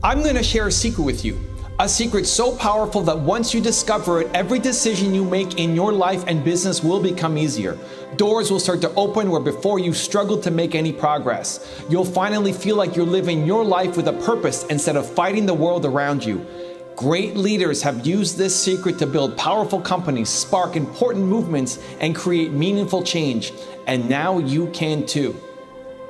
I'm going to share a secret with you. A secret so powerful that once you discover it, every decision you make in your life and business will become easier. Doors will start to open where before you struggled to make any progress. You'll finally feel like you're living your life with a purpose instead of fighting the world around you. Great leaders have used this secret to build powerful companies, spark important movements, and create meaningful change. And now you can too.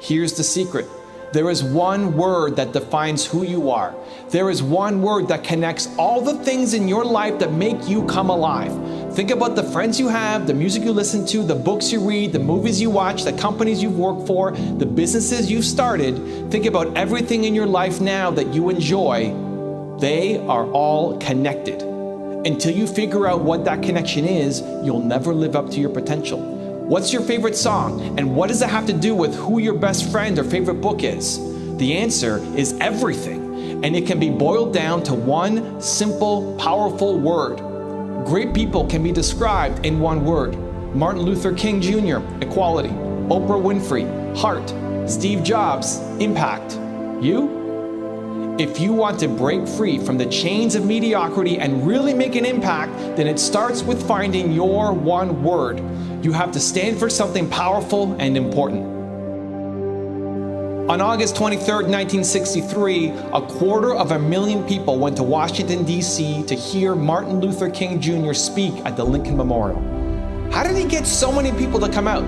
Here's the secret. There is one word that defines who you are. There is one word that connects all the things in your life that make you come alive. Think about the friends you have, the music you listen to, the books you read, the movies you watch, the companies you've worked for, the businesses you've started. Think about everything in your life now that you enjoy. They are all connected. Until you figure out what that connection is, you'll never live up to your potential. What's your favorite song? And what does it have to do with who your best friend or favorite book is? The answer is everything. And it can be boiled down to one simple, powerful word. Great people can be described in one word. Martin Luther King Jr., equality. Oprah Winfrey, heart. Steve Jobs, impact. You? If you want to break free from the chains of mediocrity and really make an impact, then it starts with finding your one word. You have to stand for something powerful and important. On August 23rd, 1963, 250,000 people went to Washington, D.C. to hear Martin Luther King Jr. speak at the Lincoln Memorial. How did he get so many people to come out?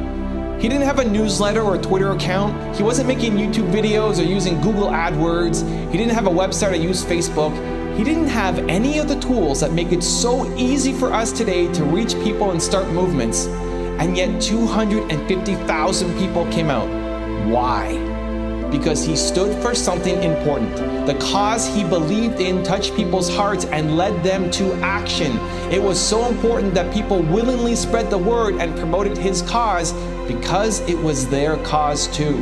He didn't have a newsletter or a Twitter account. He wasn't making YouTube videos or using Google AdWords. He didn't have a website or use Facebook. He didn't have any of the tools that make it so easy for us today to reach people and start movements. And yet 250,000 people came out. Why? Because he stood for something important. The cause he believed in touched people's hearts and led them to action. It was so important that people willingly spread the word and promoted his cause because it was their cause too.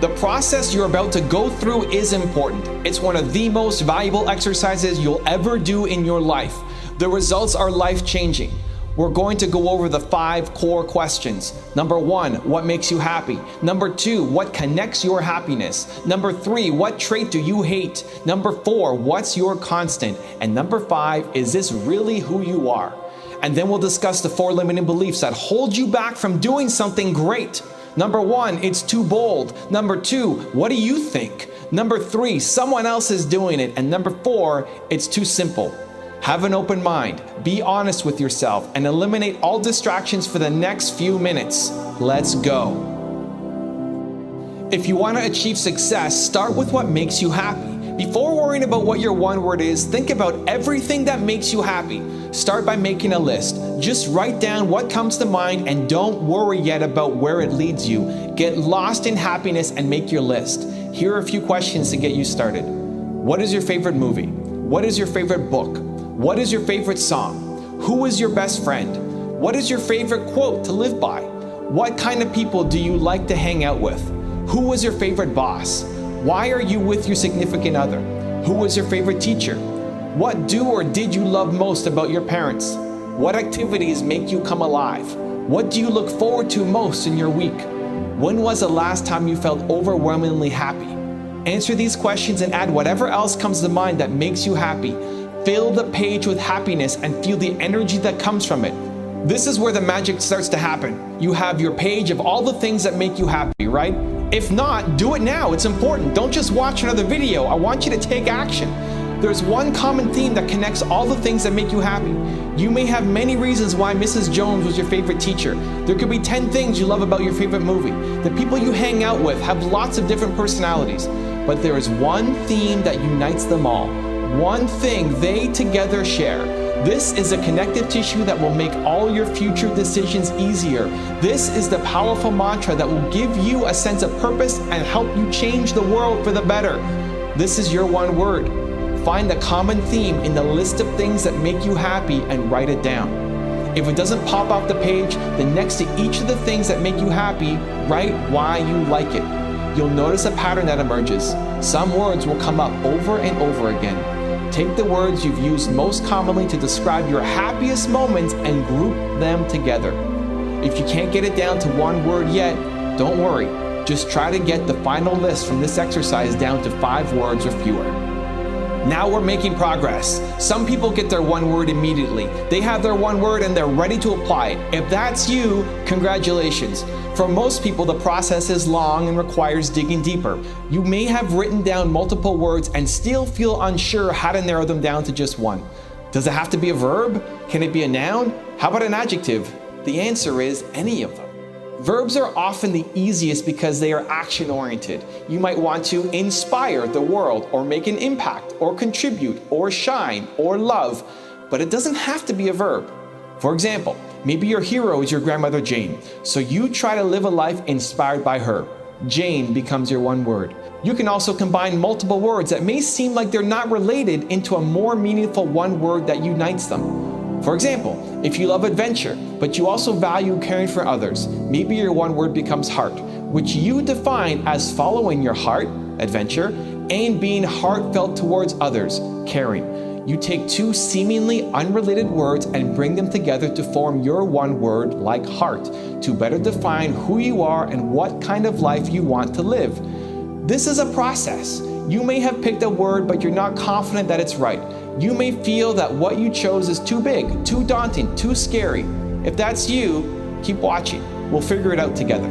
The process you're about to go through is important. It's one of the most valuable exercises you'll ever do in your life. The results are life-changing. We're going to go over the 5 core questions. Number 1, what makes you happy? Number 2, what connects your happiness? Number 3, what trait do you hate? Number 4, what's your constant? And number 5, is this really who you are? And then we'll discuss the 4 limiting beliefs that hold you back from doing something great. Number 1, it's too bold. Number 2, what do you think? Number 3, someone else is doing it. And number 4, it's too simple. Have an open mind, be honest with yourself, and eliminate all distractions for the next few minutes. Let's go. If you want to achieve success, start with what makes you happy. Before worrying about what your one word is, think about everything that makes you happy. Start by making a list. Just write down what comes to mind and don't worry yet about where it leads you. Get lost in happiness and make your list. Here are a few questions to get you started. What is your favorite movie? What is your favorite book? What is your favorite song? Who is your best friend? What is your favorite quote to live by? What kind of people do you like to hang out with? Who was your favorite boss? Why are you with your significant other? Who was your favorite teacher? What do or did you love most about your parents? What activities make you come alive? What do you look forward to most in your week? When was the last time you felt overwhelmingly happy? Answer these questions and add whatever else comes to mind that makes you happy. Fill the page with happiness and feel the energy that comes from it. This is where the magic starts to happen. You have your page of all the things that make you happy, right? If not, do it now. It's important. Don't just watch another video. I want you to take action. There's one common theme that connects all the things that make you happy. You may have many reasons why Mrs. Jones was your favorite teacher. There could be 10 things you love about your favorite movie. The people you hang out with have lots of different personalities, but there is one theme that unites them all. One thing they together share. This is a connective tissue that will make all your future decisions easier. This is the powerful mantra that will give you a sense of purpose and help you change the world for the better. This is your one word. Find the common theme in the list of things that make you happy and write it down. If it doesn't pop off the page, then next to each of the things that make you happy, write why you like it. You'll notice a pattern that emerges. Some words will come up over and over again. Take the words you've used most commonly to describe your happiest moments and group them together. If you can't get it down to one word yet, don't worry. Just try to get the final list from this exercise down to 5 words or fewer. Now we're making progress. Some people get their one word immediately. They have their one word and they're ready to apply it. If that's you, congratulations. For most people, the process is long and requires digging deeper. You may have written down multiple words and still feel unsure how to narrow them down to just one. Does it have to be a verb? Can it be a noun? How about an adjective? The answer is any of them. Verbs are often the easiest because they are action-oriented. You might want to inspire the world, or make an impact, or contribute, or shine, or love, but it doesn't have to be a verb. For example, maybe your hero is your grandmother Jane, so you try to live a life inspired by her. Jane becomes your one word. You can also combine multiple words that may seem like they're not related into a more meaningful one word that unites them. For example, if you love adventure, but you also value caring for others, maybe your one word becomes heart, which you define as following your heart, adventure, and being heartfelt towards others, caring. You take two seemingly unrelated words and bring them together to form your one word, like heart, to better define who you are and what kind of life you want to live. This is a process. You may have picked a word, but you're not confident that it's right. You may feel that what you chose is too big, too daunting, too scary. If that's you, keep watching. We'll figure it out together.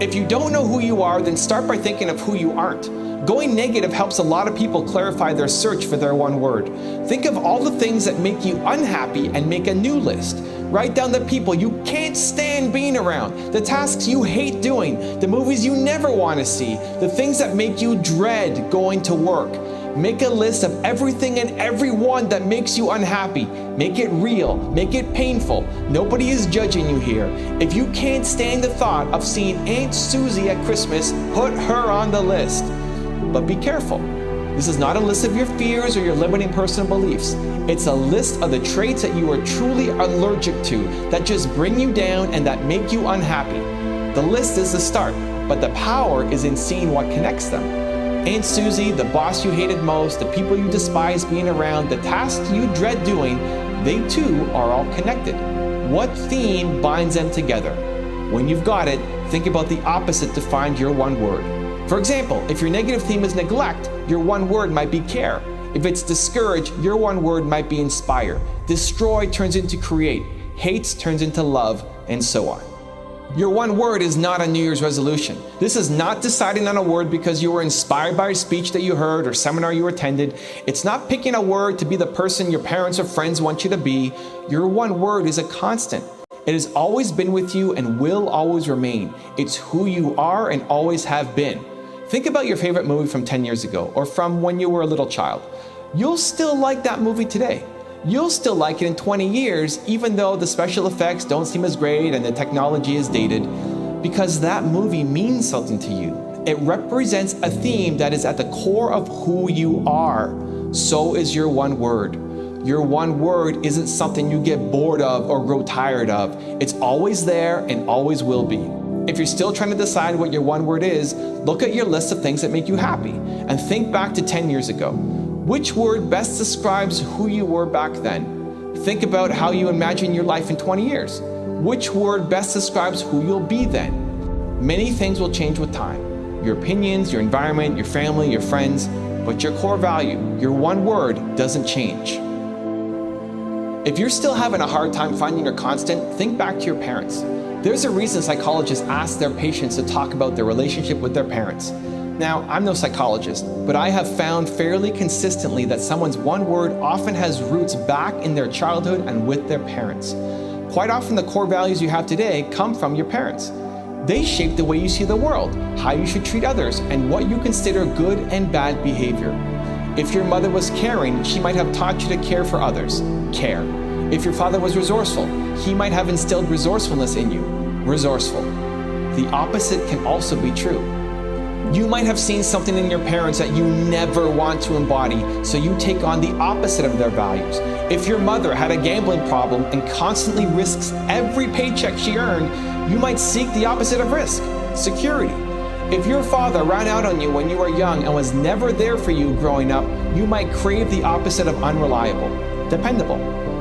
If you don't know who you are, then start by thinking of who you aren't. Going negative helps a lot of people clarify their search for their one word. Think of all the things that make you unhappy and make a new list. Write down the people you can't stand being around, the tasks you hate doing, the movies you never want to see, the things that make you dread going to work. Make a list of everything and everyone that makes you unhappy. Make it real, make it painful. Nobody is judging you here. If you can't stand the thought of seeing Aunt Susie at Christmas, put her on the list. But be careful. This is not a list of your fears or your limiting personal beliefs. It's a list of the traits that you are truly allergic to, that just bring you down and that make you unhappy. The list is the start, but the power is in seeing what connects them. Aunt Susie, the boss you hated most, the people you despise being around, the tasks you dread doing, they too are all connected. What theme binds them together? When you've got it, think about the opposite to find your one word. For example, if your negative theme is neglect, your one word might be care. If it's discourage, your one word might be inspire. Destroy turns into create. Hates turns into love, and so on. Your one word is not a New Year's resolution. This is not deciding on a word because you were inspired by a speech that you heard or seminar you attended. It's not picking a word to be the person your parents or friends want you to be. Your one word is a constant. It has always been with you and will always remain. It's who you are and always have been. Think about your favorite movie from 10 years ago or from when you were a little child. You'll still like that movie today. You'll still like it in 20 years, even though the special effects don't seem as great and the technology is dated, because that movie means something to you. It represents a theme that is at the core of who you are. So is your one word. Your one word isn't something you get bored of or grow tired of. It's always there and always will be. If you're still trying to decide what your one word is, look at your list of things that make you happy and think back to 10 years ago. Which word best describes who you were back then? Think about how you imagine your life in 20 years. Which word best describes who you'll be then? Many things will change with time. Your opinions, your environment, your family, your friends, but your core value, your one word, doesn't change. If you're still having a hard time finding your constant, think back to your parents. There's a reason psychologists ask their patients to talk about their relationship with their parents. Now, I'm no psychologist, but I have found fairly consistently that someone's one word often has roots back in their childhood and with their parents. Quite often the core values you have today come from your parents. They shape the way you see the world, how you should treat others, and what you consider good and bad behavior. If your mother was caring, she might have taught you to care for others. Care. If your father was resourceful, he might have instilled resourcefulness in you. Resourceful. The opposite can also be true. You might have seen something in your parents that you never want to embody, so you take on the opposite of their values. If your mother had a gambling problem and constantly risks every paycheck she earned, you might seek the opposite of risk, security. If your father ran out on you when you were young and was never there for you growing up, you might crave the opposite of unreliable, dependable.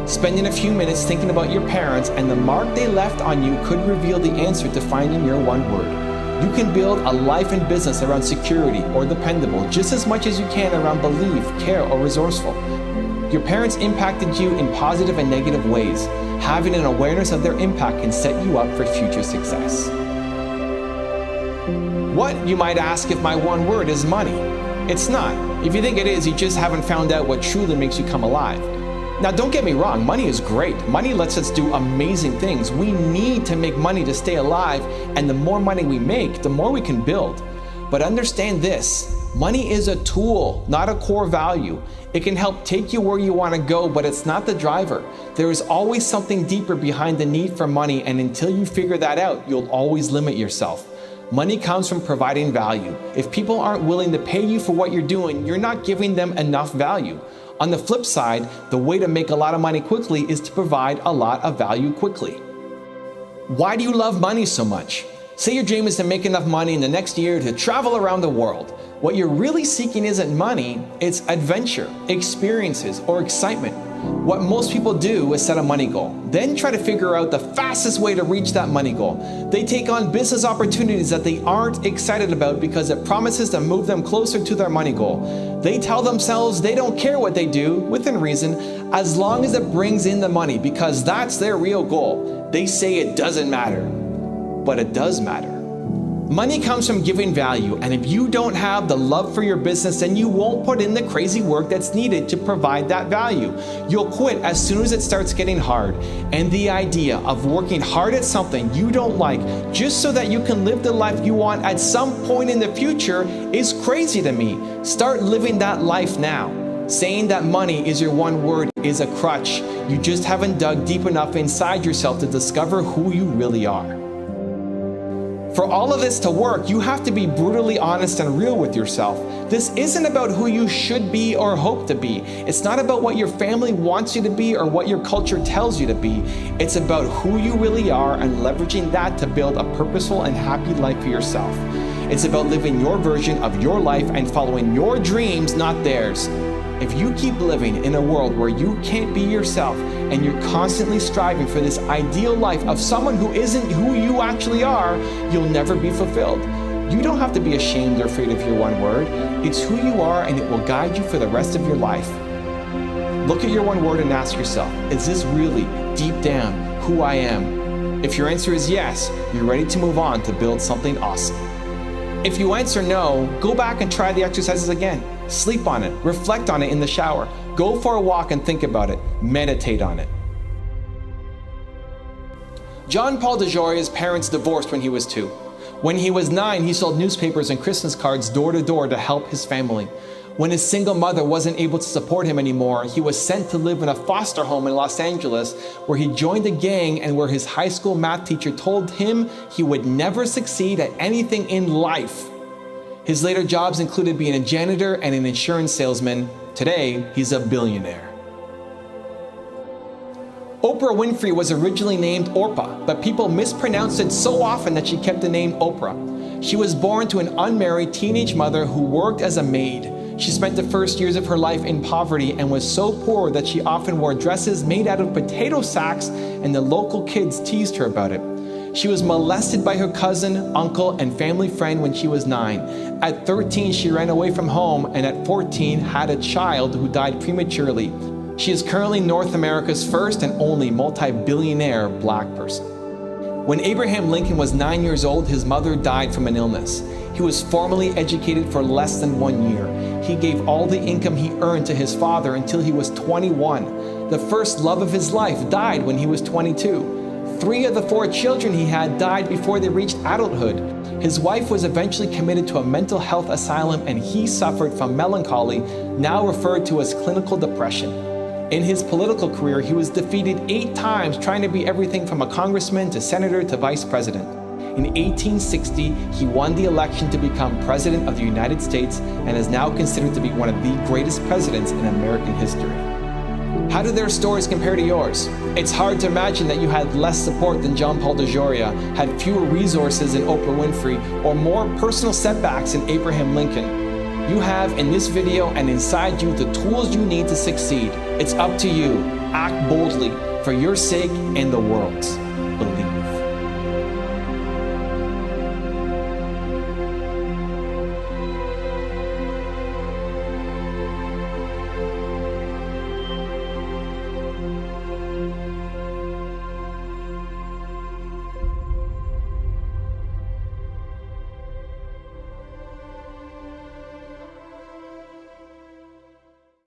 Spending a few minutes thinking about your parents and the mark they left on you could reveal the answer to finding your one word. You can build a life and business around security or dependable just as much as you can around belief, care, or resourceful. Your parents impacted you in positive and negative ways. Having an awareness of their impact can set you up for future success. What, you might ask, if my one word is money? It's not. If you think it is, you just haven't found out what truly makes you come alive. Now, don't get me wrong, money is great. Money lets us do amazing things. We need to make money to stay alive, and the more money we make, the more we can build. But understand this, money is a tool, not a core value. It can help take you where you want to go, but it's not the driver. There is always something deeper behind the need for money, and until you figure that out, you'll always limit yourself. Money comes from providing value. If people aren't willing to pay you for what you're doing, you're not giving them enough value. On the flip side, the way to make a lot of money quickly is to provide a lot of value quickly. Why do you love money so much? Say your dream is to make enough money in the next year to travel around the world. What you're really seeking isn't money, it's adventure, experiences, or excitement. What most people do is set a money goal, then try to figure out the fastest way to reach that money goal. They take on business opportunities that they aren't excited about because it promises to move them closer to their money goal. They tell themselves they don't care what they do, within reason, as long as it brings in the money because that's their real goal. They say it doesn't matter, but it does matter. Money comes from giving value, and if you don't have the love for your business, then you won't put in the crazy work that's needed to provide that value. You'll quit as soon as it starts getting hard. And the idea of working hard at something you don't like just so that you can live the life you want at some point in the future is crazy to me. Start living that life now. Saying that money is your one word is a crutch. You just haven't dug deep enough inside yourself to discover who you really are. For all of this to work, you have to be brutally honest and real with yourself. This isn't about who you should be or hope to be. It's not about what your family wants you to be or what your culture tells you to be. It's about who you really are and leveraging that to build a purposeful and happy life for yourself. It's about living your version of your life and following your dreams, not theirs. If you keep living in a world where you can't be yourself and you're constantly striving for this ideal life of someone who isn't who you actually are, you'll never be fulfilled. You don't have to be ashamed or afraid of your one word. It's who you are, and it will guide you for the rest of your life. Look at your one word and ask yourself, is this really, deep down, who I am? If your answer is yes, you're ready to move on to build something awesome. If you answer no, go back and try the exercises again. Sleep on it, reflect on it in the shower, go for a walk and think about it, meditate on it. John Paul DeJoy's parents divorced when he was 2. When he was 9, he sold newspapers and Christmas cards door to door to help his family. When his single mother wasn't able to support him anymore, he was sent to live in a foster home in Los Angeles, where he joined a gang and where his high school math teacher told him he would never succeed at anything in life. His later jobs included being a janitor and an insurance salesman. Today, he's a billionaire. Oprah Winfrey was originally named Orpah, but people mispronounced it so often that she kept the name Oprah. She was born to an unmarried teenage mother who worked as a maid. She spent the first years of her life in poverty and was so poor that she often wore dresses made out of potato sacks, and the local kids teased her about it. She was molested by her cousin, uncle, and family friend when she was 9. At 13, she ran away from home, and at 14, had a child who died prematurely. She is currently North America's first and only multi-billionaire black person. When Abraham Lincoln was 9 years old, his mother died from an illness. He was formally educated for less than 1 year. He gave all the income he earned to his father until he was 21. The first love of his life died when he was 22. 3 of the 4 children he had died before they reached adulthood. His wife was eventually committed to a mental health asylum, and he suffered from melancholy, now referred to as clinical depression. In his political career, he was defeated 8 times trying to be everything from a congressman to senator to vice president. In 1860, he won the election to become President of the United States and is now considered to be one of the greatest presidents in American history. How do their stories compare to yours? It's hard to imagine that you had less support than John Paul DeJoy, had fewer resources than Oprah Winfrey, or more personal setbacks than Abraham Lincoln. You have in this video and inside you the tools you need to succeed. It's up to you. Act boldly for your sake and the world's. Believe.